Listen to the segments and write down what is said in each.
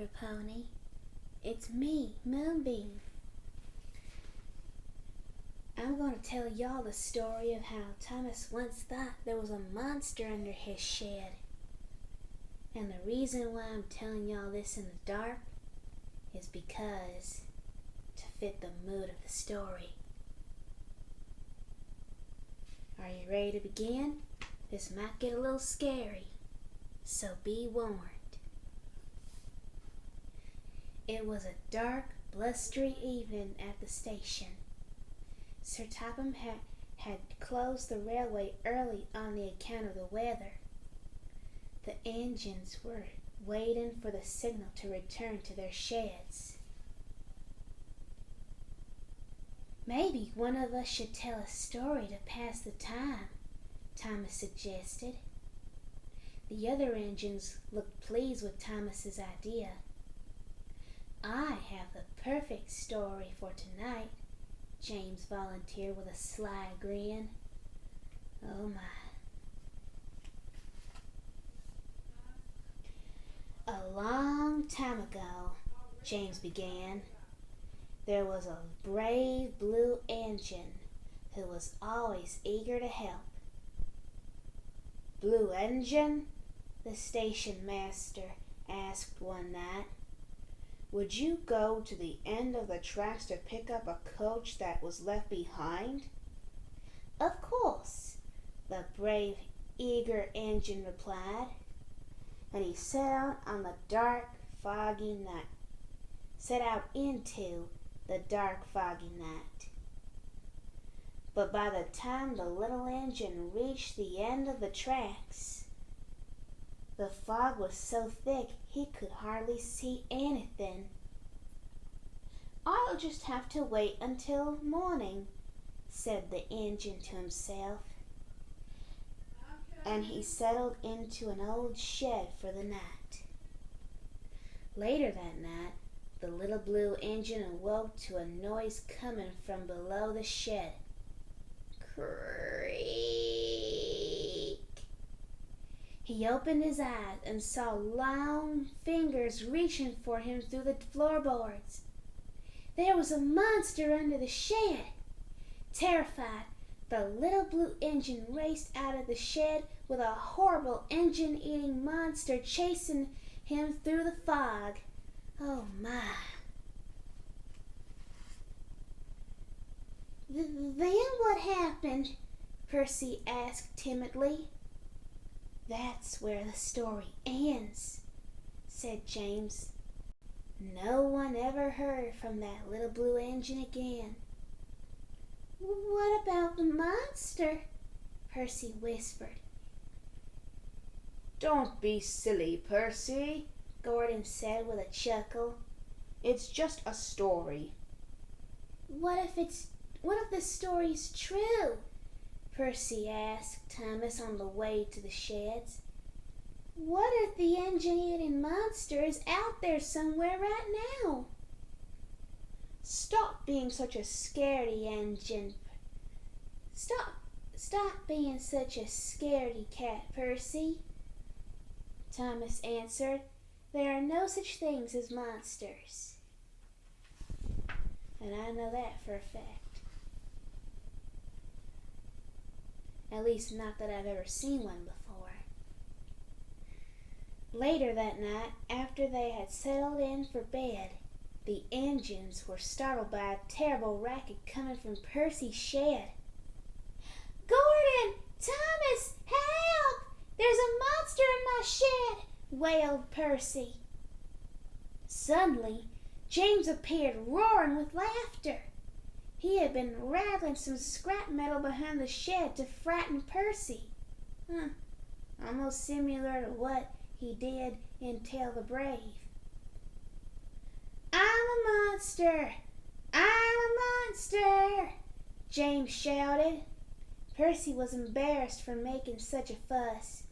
Little Pony. It's me, Moonbeam. I'm going to tell y'all the story of how Thomas once thought there was a monster under his shed. And the reason why I'm telling y'all this in the dark is because to fit the mood of the story. Are you ready to begin? This might get a little scary, so be warned. It was a dark, blustery evening at the station. Sir Topham had closed the railway early on the account of the weather. The engines were waiting for the signal to return to their sheds. Maybe one of us should tell a story to pass the time, Thomas suggested. The other engines looked pleased with Thomas's idea. I have the perfect story for tonight, James volunteered with a sly grin. Oh my. A long time ago, James began, there was a brave blue engine who was always eager to help. Blue engine? The station master asked one night. Would you go to the end of the tracks to pick up a coach that was left behind? Of course, the brave, eager engine replied, and he set out on the dark, foggy night. Set out into the dark, foggy night. But by the time the little engine reached the end of the tracks, the fog was so thick he could hardly see anything. I'll just have to wait until morning, said the engine to himself. And he settled into an old shed for the night. Later that night, the little blue engine awoke to a noise coming from below the shed. Creak! He opened his eyes and saw long fingers reaching for him through the floorboards. There was a monster under the shed. Terrified, the little blue engine raced out of the shed with a horrible engine-eating monster chasing him through the fog. Oh my. Then what happened? Percy asked timidly. That's where the story ends, said James. No one ever heard from that little blue engine again. What about the monster? Percy whispered. Don't be silly, Percy, Gordon said with a chuckle. It's just a story. What if the story's true? Percy asked Thomas on the way to the sheds. What if the engine-eating monster is out there somewhere right now? Stop being such a scaredy engine. Stop being such a scaredy cat, Percy, Thomas answered. There are no such things as monsters. And I know that for a fact. At least not that I've ever seen one before. Later that night, after they had settled in for bed, the engines were startled by a terrible racket coming from Percy's shed. Gordon! Thomas! Help! There's a monster in my shed! Wailed Percy. Suddenly, James appeared roaring with laughter. He had been rattling some scrap metal behind the shed to frighten Percy. Almost similar to what he did in Tell the Brave. I'm a monster! I'm a monster! James shouted. Percy was embarrassed for making such a fuss.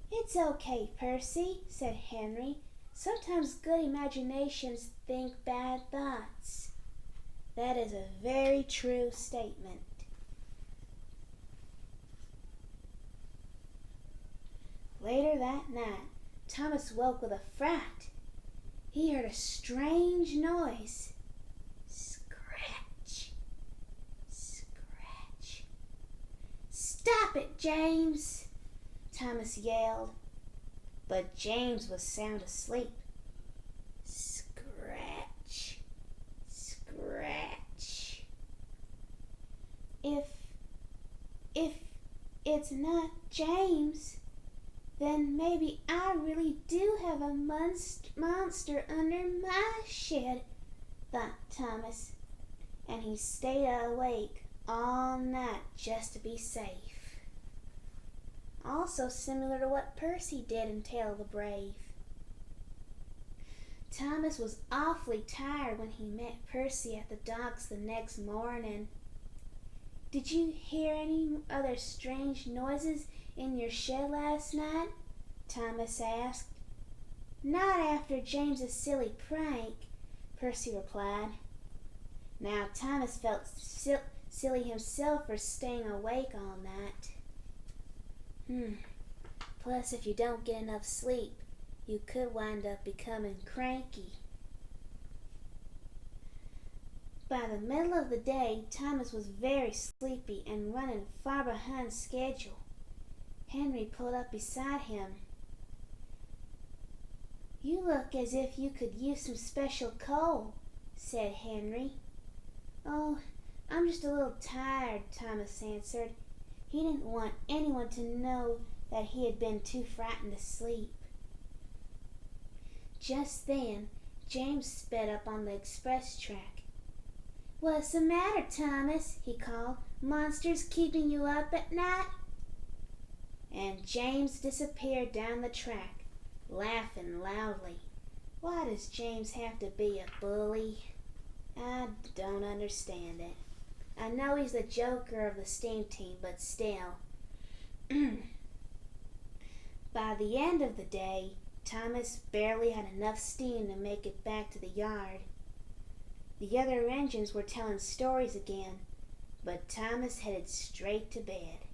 It's okay, Percy, said Henry. Sometimes good imaginations think bad thoughts. That is a very true statement. Later that night, Thomas woke with a fright. He heard a strange noise. Scratch, scratch. "Stop it, James!" Thomas yelled. But James was sound asleep. Scratch, scratch. If it's not James, then maybe I really do have a monster under my shed, thought Thomas, and he stayed awake all night just to be safe. Also similar to what Percy did in Tale of the Brave. Thomas was awfully tired when he met Percy at the docks the next morning. "Did you hear any other strange noises in your shed last night?" Thomas asked. "Not after James's silly prank," Percy replied. Now Thomas felt silly himself for staying awake all night. Plus, if you don't get enough sleep, you could wind up becoming cranky. By the middle of the day, Thomas was very sleepy and running far behind schedule. Henry pulled up beside him. "You look as if you could use some special coal," said Henry. "Oh, I'm just a little tired," Thomas answered. He didn't want anyone to know that he had been too frightened to sleep. Just then, James sped up on the express track. "What's the matter, Thomas?" he called. "Monsters keeping you up at night?" And James disappeared down the track, laughing loudly. Why does James have to be a bully? I don't understand it. I know he's the joker of the steam team, but still. By the end of the day, Thomas barely had enough steam to make it back to the yard. The other engines were telling stories again, but Thomas headed straight to bed.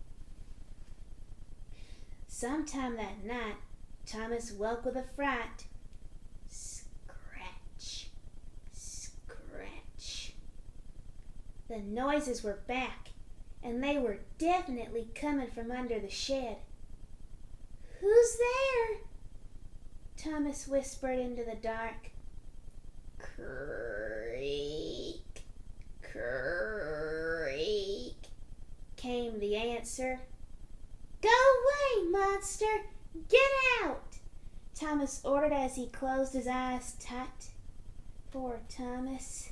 Sometime that night, Thomas woke with a fright. Scratch, scratch. The noises were back, and they were definitely coming from under the shed. "Who's there?" Thomas whispered into the dark. "Creak, creak," came the answer. "Go away, monster! Get out!" Thomas ordered as he closed his eyes tight. Poor Thomas.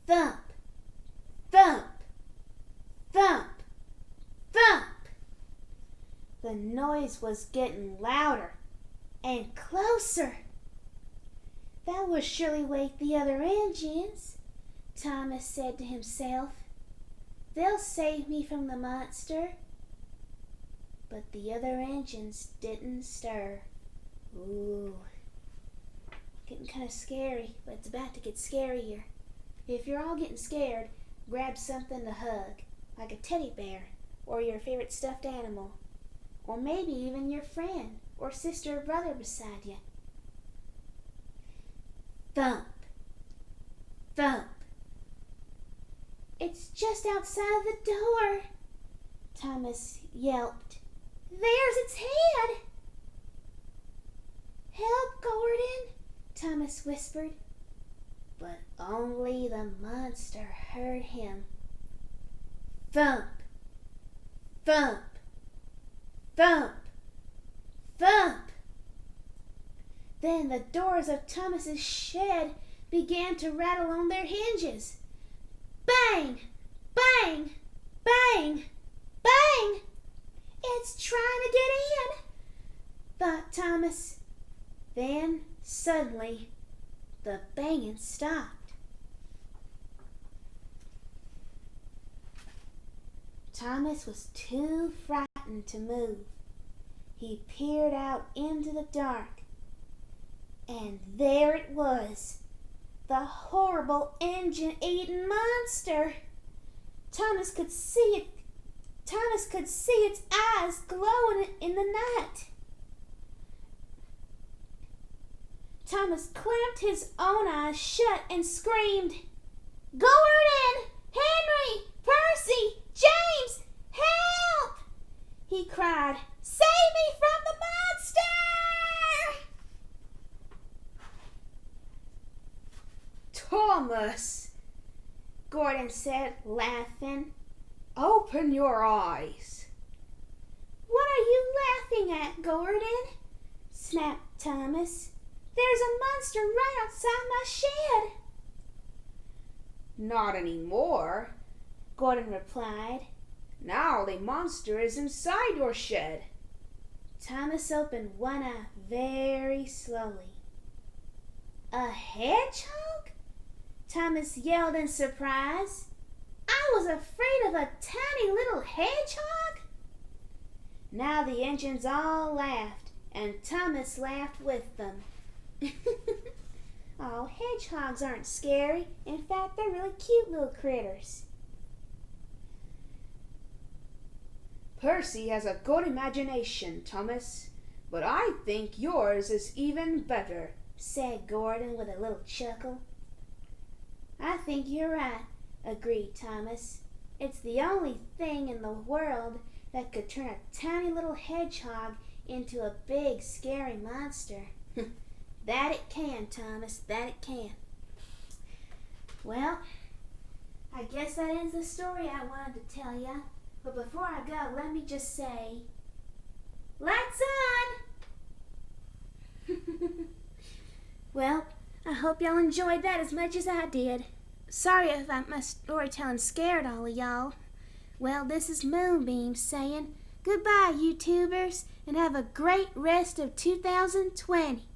Thump, thump, thump, thump. The noise was getting louder and closer. "That will surely wake the other engines," Thomas said to himself. "They'll save me from the monster." But the other engines didn't stir. Ooh, getting kind of scary, but it's about to get scarier. If you're all getting scared, grab something to hug, like a teddy bear or your favorite stuffed animal, or maybe even your friend or sister or brother beside you. Thump, thump. "It's just outside the door," Thomas yelped. "There's its head!" "Help, Gordon," Thomas whispered. But only the monster heard him. Thump, thump, thump, thump. Then the doors of Thomas's shed began to rattle on their hinges. Bang, bang, bang, bang. "It's trying to get in," thought Thomas. Then, suddenly, the banging stopped. Thomas was too frightened to move. He peered out into the dark, and there it was, the horrible engine-eating monster. Thomas Thomas could see its eyes glowing in the night. Thomas clamped his own eyes shut and screamed, "Gordon! Henry! Percy! James! Help!" He cried, "Save me from the monster!" "Thomas," Gordon said, laughing, "open your eyes." "What are you laughing at, Gordon?" snapped Thomas. "There's a monster right outside my shed." "Not anymore," Gordon replied. "Now the monster is inside your shed." Thomas opened one eye very slowly. "A hedgehog?" Thomas yelled in surprise. "I was afraid of a tiny little hedgehog." Now the engines all laughed, and Thomas laughed with them. Oh, hedgehogs aren't scary. In fact, they're really cute little critters. "Percy has a good imagination, Thomas, but I think yours is even better," said Gordon with a little chuckle. "I think you're right," agreed Thomas. "It's the only thing in the world that could turn a tiny little hedgehog into a big, scary monster." "That it can, Thomas, that it can." Well, I guess that ends the story I wanted to tell you. But before I go, let me just say, lights on! Well, I hope y'all enjoyed that as much as I did. Sorry if my storytelling scared all of y'all. Well, this is Moonbeam saying goodbye, YouTubers, and have a great rest of 2020.